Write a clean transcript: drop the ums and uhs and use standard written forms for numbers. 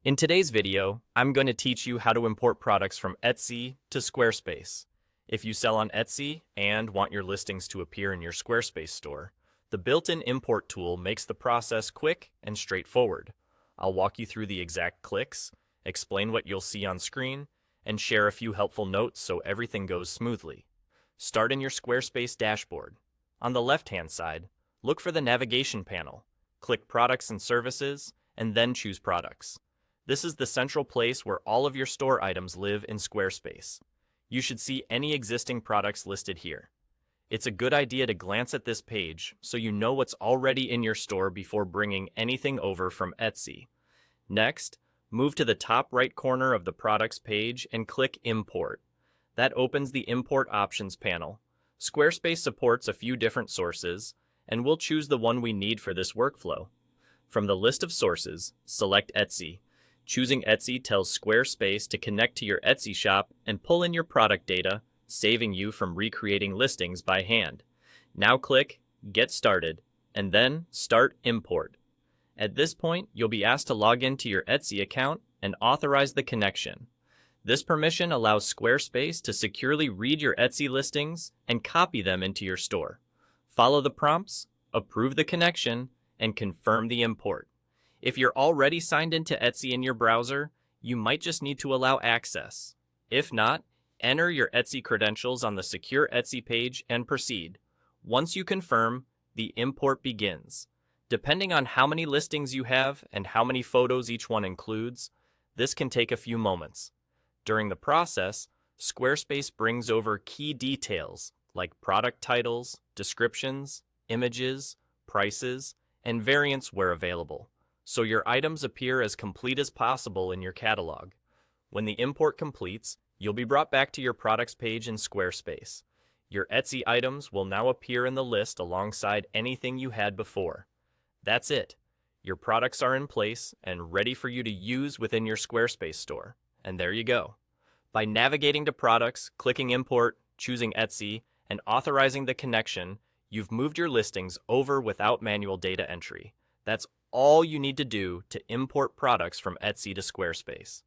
In today's video, I'm going to teach you how to import products from Etsy to Squarespace. If you sell on Etsy and want your listings to appear in your Squarespace store, the built-in import tool makes the process quick and straightforward. I'll walk you through the exact clicks, explain what you'll see on screen, and share a few helpful notes so everything goes smoothly. Start in your Squarespace dashboard. On the left-hand side, look for the navigation panel. Click Products and Services, and then choose Products. This is the central place where all of your store items live in Squarespace. You should see any existing products listed here. It's a good idea to glance at this page so you know what's already in your store before bringing anything over from Etsy. Next, move to the top right corner of the Products page and click Import. That opens the Import Options panel. Squarespace supports a few different sources, and we'll choose the one we need for this workflow. From the list of sources, select Etsy. Choosing Etsy tells Squarespace to connect to your Etsy shop and pull in your product data, saving you from recreating listings by hand. Now click Get Started, and then Start Import. At this point, you'll be asked to log into your Etsy account and authorize the connection. This permission allows Squarespace to securely read your Etsy listings and copy them into your store. Follow the prompts, approve the connection, and confirm the import. If you're already signed into Etsy in your browser, you might just need to allow access. If not, enter your Etsy credentials on the secure Etsy page and proceed. Once you confirm, the import begins. Depending on how many listings you have and how many photos each one includes, this can take a few moments. During the process, Squarespace brings over key details like product titles, descriptions, images, prices, and variants where available, so your items appear as complete as possible in your catalog. When the import completes, you'll be brought back to your products page in Squarespace. Your Etsy items will now appear in the list alongside anything you had before. That's it. Your products are in place and ready for you to use within your Squarespace store. And there you go. By navigating to products, clicking import, choosing Etsy, and authorizing the connection, you've moved your listings over without manual data entry. That's all you need to do to import products from Etsy to Squarespace.